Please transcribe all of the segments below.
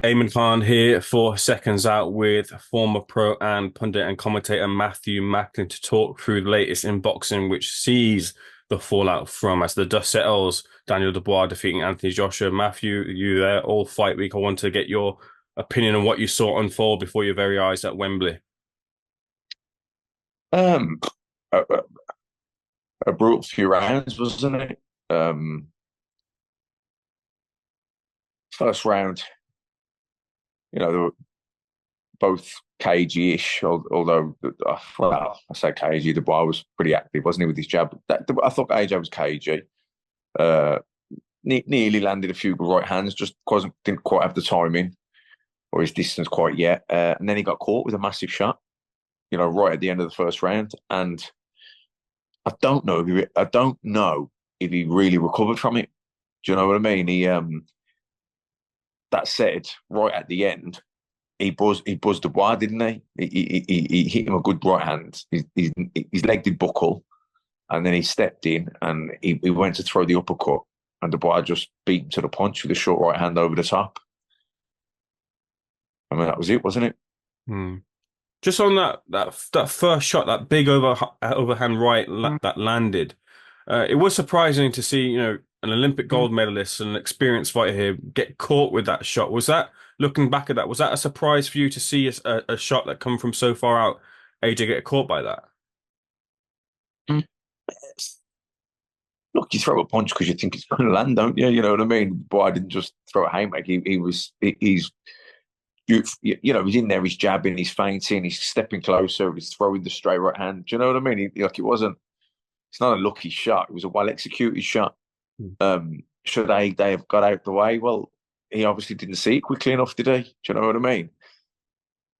Eamon Khan here for Seconds Out with former pro and pundit and commentator Matthew Macklin to talk through the latest in boxing, which sees the fallout from as the dust settles. Daniel Dubois defeating Anthony Joshua. Matthew, you there all fight week. I want to get your opinion on what you saw unfold before your very eyes at Wembley. Um, a, a a brutal few rounds, wasn't it? Um, First round, they were both cagey-ish, although, well, I say cagey, the boy was pretty active, wasn't he, with his jab? I thought AJ was cagey. Uh, Nearly landed a few right hands, just didn't quite have the timing or his distance quite yet. And then he got caught with a massive shot, right at the end of the first round. And I don't know if he really recovered from it. Do you know what I mean? That said, right at the end, he buzzed the wire, didn't he? He hit him a good right hand. His leg did buckle, and then he stepped in and he went to throw the uppercut, and the wire just beat him to the punch with a short right hand over the top. I mean, that was it, wasn't it? Hmm. Just on that first shot, that big overhand right that landed. It was surprising to see, an Olympic gold medalist and an experienced fighter here get caught with that shot. Was that, looking back at that, was that a surprise for you to see a shot that come from so far out, AJ get caught by that? Mm. Look, you throw a punch because you think it's going to land, don't you? You know what I mean? But I didn't just throw a haymaker. He's in there, he's jabbing, he's feinting, he's stepping closer, he's throwing the straight right hand. Do you know what I mean? It's not a lucky shot. It was a well executed shot. Hmm. Should they have got out the way? Well, he obviously didn't see it quickly enough, did he? Do you know what I mean?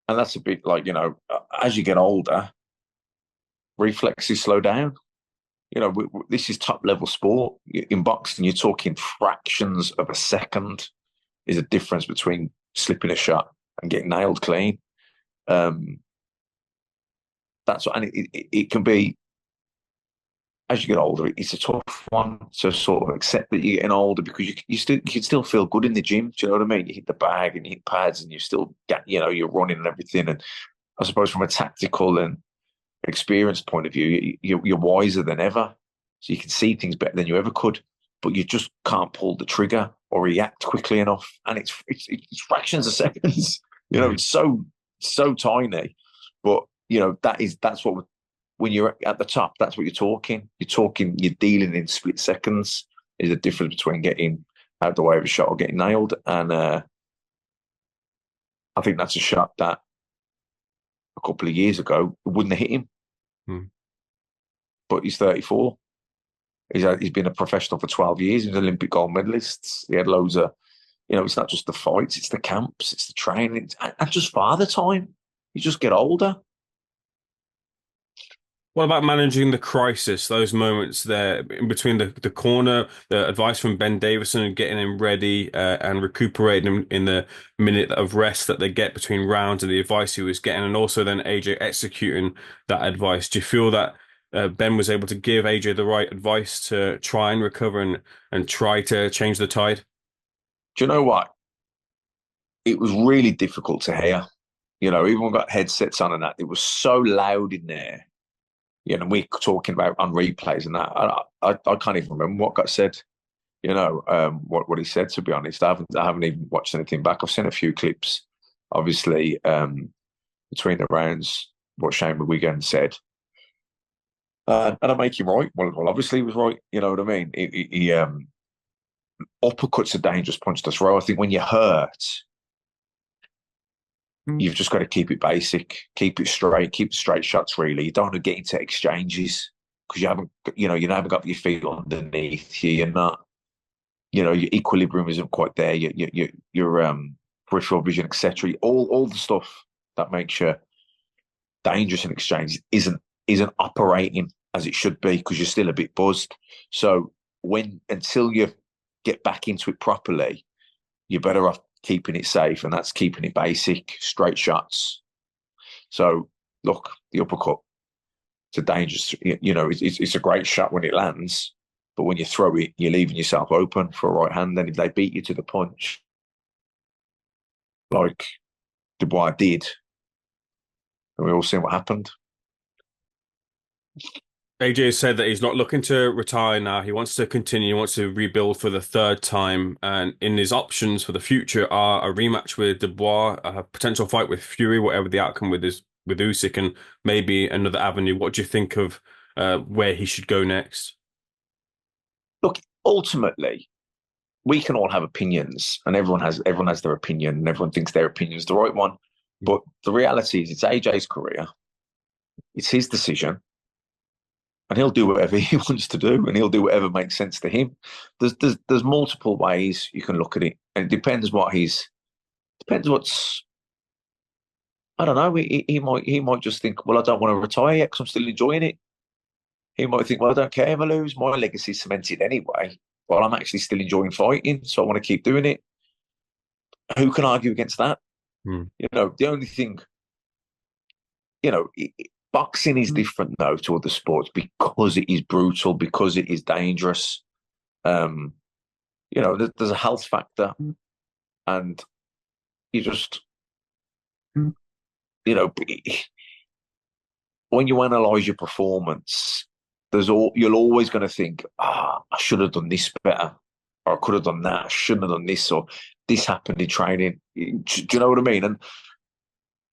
And that's a bit like, as you get older, reflexes slow down. This is top level sport. In boxing, you're talking fractions of a second is a difference between slipping a shot and getting nailed clean. Um, that's what, and it can be, as you get older, it's a tough one to sort of accept that you're getting older because you can still feel good in the gym. Do you know what I mean? You hit the bag and you hit pads and you still get, you're running and everything. And I suppose from a tactical and experience point of view, you're wiser than ever. So you can see things better than you ever could, but you just can't pull the trigger or react quickly enough. And it's fractions of seconds. Hmm. It's so tiny. But that's what when you're at the top, that's what you're talking. You're dealing in split seconds. Is the difference between getting out the way of a shot or getting nailed. And I think that's a shot that a couple of years ago wouldn't have hit him. Hmm. But he's 34. He's been a professional for 12 years. He's an Olympic gold medalist. He had loads of, it's not just the fights, it's the camps, it's the training, and just father time. You just get older. What about managing the crisis, those moments there in between the corner, the advice from Ben Davison and getting him ready and recuperating him in the minute of rest that they get between rounds and the advice he was getting, and also then AJ executing that advice. Do you feel that Ben was able to give AJ the right advice to try and recover and try to change the tide? Do you know what? It was really difficult to hear. Even when we got headsets on and that, it was so loud in there. We're talking about on replays and that. I can't even remember what got said. What he said. To be honest, I haven't even watched anything back. I've seen a few clips, obviously, between the rounds. What Shane McGuigan said, and I make him right. Well, obviously he was right. You know what I mean? He uppercuts a dangerous punch to throw. I think when you're hurt, you've just got to keep it basic, keep it straight, keep the straight shots. Really, you don't want to get into exchanges because you haven't got your feet underneath you. You're not, your equilibrium isn't quite there. Your peripheral vision, etc. All the stuff that makes you dangerous in exchanges isn't operating as it should be because you're still a bit buzzed. So until you get back into it properly, you're better off keeping it safe, and that's keeping it basic, straight shots. So look, the uppercut, it's a dangerous, it's a great shot when it lands, but when you throw it, you're leaving yourself open for a right hand. Then if they beat you to the punch, like Dubois did, and we all seen what happened. AJ has said that he's not looking to retire now. He wants to continue, he wants to rebuild for the third time. And in his options for the future are a rematch with Dubois, a potential fight with Fury, whatever the outcome with Usyk, and maybe another avenue. What do you think of where he should go next? Look, ultimately, we can all have opinions, and everyone has their opinion, and everyone thinks their opinion is the right one. But the reality is, it's AJ's career, it's his decision, and he'll do whatever he wants to do, and he'll do whatever makes sense to him. There's multiple ways you can look at it, and it depends what's. I don't know. He might just think, well, I don't want to retire yet because I'm still enjoying it. He might think, well, I don't care if I lose. My legacy's cemented anyway. Well, I'm actually still enjoying fighting, so I want to keep doing it. Who can argue against that? Hmm. The only thing, boxing is different though to other sports because it is brutal, because it is dangerous. Um, there's a health factor, and you just, you know, when you analyze your performance, you're always going to think, I should have done this better, or I could have done that. I shouldn't have done this, or this happened in training. Do you know what I mean? And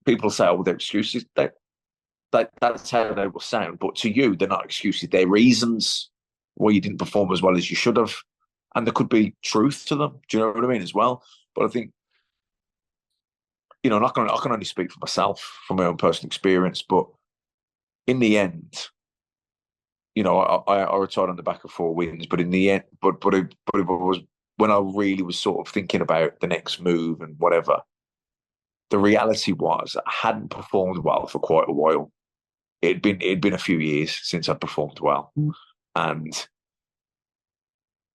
people say, "Oh, they're excuses." That's how they will sound. But to you, they're not excuses. They're reasons why you didn't perform as well as you should have, and there could be truth to them. Do you know what I mean? As well. But I think, I can only speak for myself from my own personal experience. But in the end, I retired on the back of 4 wins, but in the end, but it was when I really was sort of thinking about the next move and whatever. The reality was I hadn't performed well for quite a while. It'd been a few years since I'd performed well, and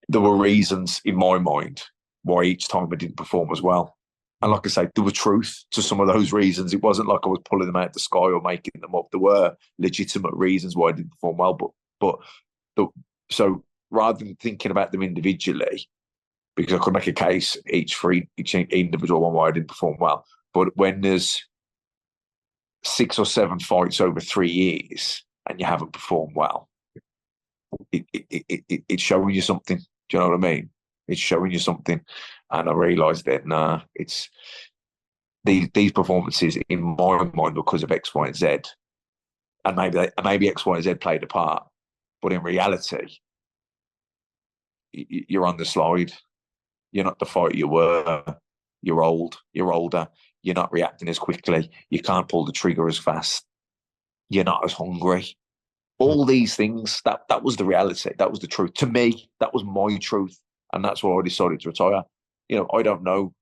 there were reasons in my mind why each time I didn't perform as well. And like I say, there was truth to some of those reasons. It wasn't like I was pulling them out of the sky or making them up. There were legitimate reasons why I didn't perform well, but the, so rather than thinking about them individually, because I could make a case each individual one why I didn't perform well. But when there's 6 or 7 fights over 3 years and you haven't performed well, it's showing you something. Do you know what I mean? It's showing you something. And I realised that, it's these performances in my mind because of X, Y, and Z. And maybe X, Y, and Z played a part. But in reality, you're on the slide. You're not the fighter you were. You're old. You're older. You're not reacting as quickly. You can't pull the trigger as fast. You're not as hungry. All these things, that was the reality. That was the truth. To me, that was my truth. And that's why I decided to retire. I don't know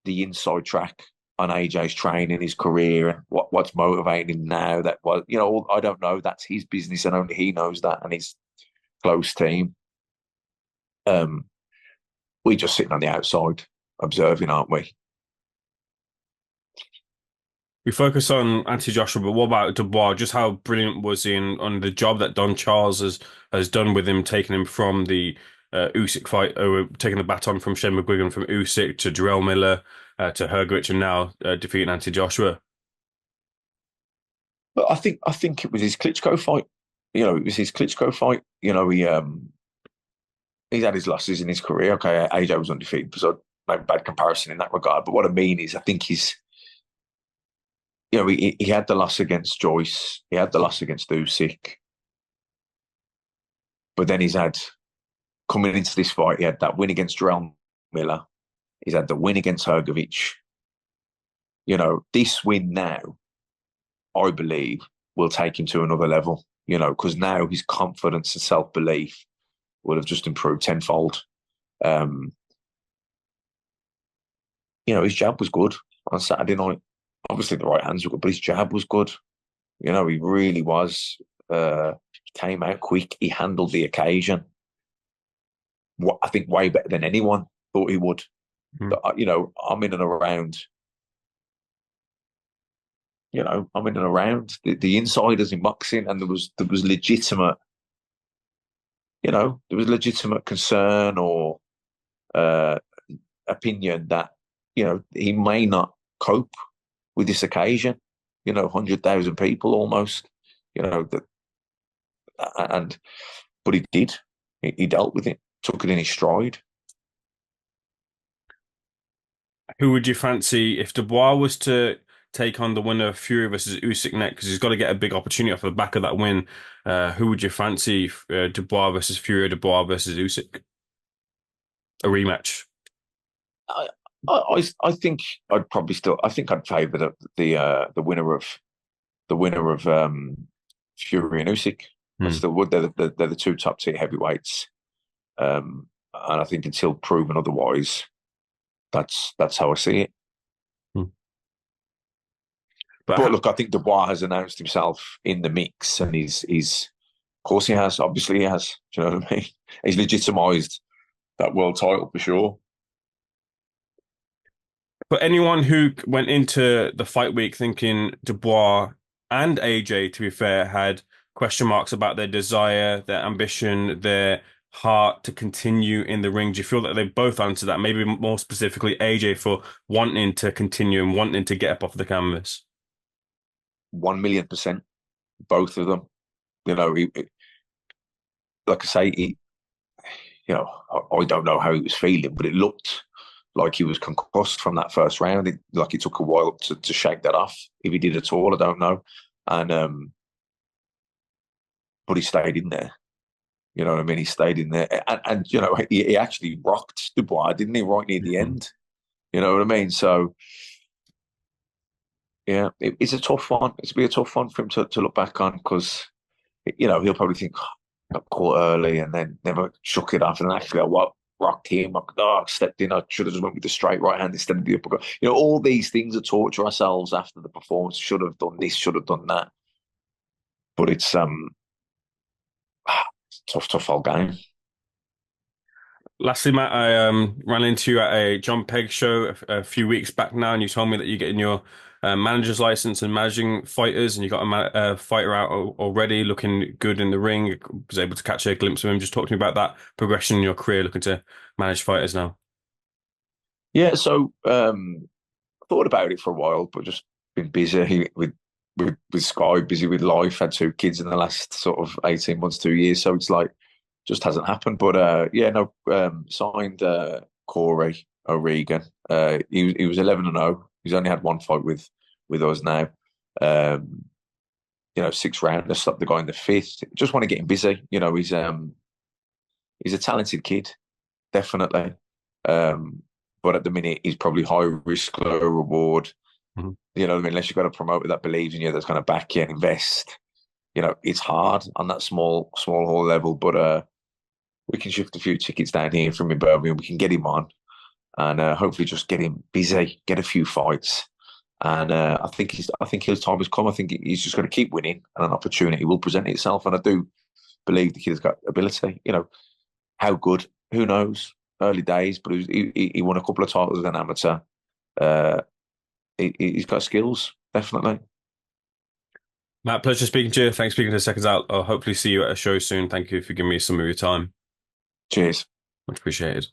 the inside track on AJ's training, his career, and what's motivating him now. That was, I don't know. That's his business, and only he knows that, and his close team. We're just sitting on the outside observing, aren't we? We focus on Anthony Joshua, but what about Dubois? Just how brilliant was he on the job that Don Charles has done with him, taking him from the Usyk fight, taking the baton from Shane McGuigan from Usyk to Jarrell Miller to Hrgovic, and now defeating Anthony Joshua. But I think it was his Klitschko fight. It was his Klitschko fight. He's had his losses in his career. Okay, AJ was undefeated, so no bad comparison in that regard. But what I mean is, I think he had the loss against Joyce. He had the loss against Usyk. But then coming into this fight, he had that win against Jarrell Miller. He's had the win against Hrgovic. This win now, I believe, will take him to another level, because now his confidence and self-belief will have just improved tenfold. His jab was good on Saturday night. Obviously, the right hands were good, but his jab was good. He really was. Came out quick. He handled the occasion. I think way better than anyone thought he would. Mm. But, I'm in and around. I'm in and around the insiders in boxing, and there was legitimate. There was legitimate concern or opinion that he may not cope with this occasion. 100,000 people almost. That, and but he did. He dealt with it, took it in his stride. Who would you fancy if Dubois was to take on the winner of Fury versus Usyk next? Because he's got to get a big opportunity off the back of that win. Who would you fancy? Dubois versus Fury, Dubois versus Usyk? A rematch. I, I think I'd probably still. I think I'd favour the winner of Fury and Usyk. I Hmm. still would. They're the two top tier heavyweights, and I think until proven otherwise, that's how I see it. Hmm. But But look, I think Dubois has announced himself in the mix, and he's of course he has. Obviously, he has. Do you know what I mean? He's legitimised that world title for sure. But anyone who went into the fight week thinking Dubois and AJ, to be fair, had question marks about their desire, their ambition, their heart to continue in the ring. Do you feel that they both answered that? Maybe more specifically, AJ for wanting to continue and wanting to get up off the canvas. 1,000,000%, both of them. Like I say, I don't know how he was feeling, but it looked like he was concussed from that first round. Like it took a while to shake that off. If he did at all, I don't know. And but he stayed in there. You know what I mean? He stayed in there, and he actually rocked Dubois, didn't he? Right near the Mhm. end. You know what I mean? So yeah, it's a tough one. It's be a tough one for him to look back on because he'll probably think, "Oh, I got caught early and then never shook it off and then actually go, what rocked him? I stepped in. I should have just went with the straight right hand instead of the uppercut. All these things are torture ourselves after the performance. Should have done this, should have done that. But it's tough whole game. Lastly, Matt, I ran into you at a John Peg show a few weeks back now, and you told me that you're getting your manager's license and managing fighters, and you got a fighter out already, looking good in the ring. Was able to catch a glimpse of him. Just talk to me about that progression in your career, looking to manage fighters now. Yeah, so I thought about it for a while, but just been busy with Sky, busy with life. Had two kids in the last sort of 18 months, 2 years. So it's like just hasn't happened. But yeah, no, signed Corey O'Regan. He was 11-0. He's only had one fight with us now. Um, 6 rounders, stopped the guy in the fifth. Just want to get him busy. He's a talented kid, definitely. Um, but at the minute, he's probably high risk, low reward. Mhm. Unless you've got a promoter that believes in you, that's going to back you and invest. It's hard on that small hall level, but we can shift a few tickets down here from in Birmingham. We can get him on and hopefully just get him busy, get a few fights. And I think his time has come. I think he's just going to keep winning, and an opportunity will present itself. And I do believe the kid's got ability. How good? Who knows? Early days, but he won a couple of titles as an amateur. Uh, he's got skills, definitely. Matt, pleasure speaking to you. Thanks for speaking to Seconds Out. I'll hopefully see you at a show soon. Thank you for giving me some of your time. Cheers. Much appreciated.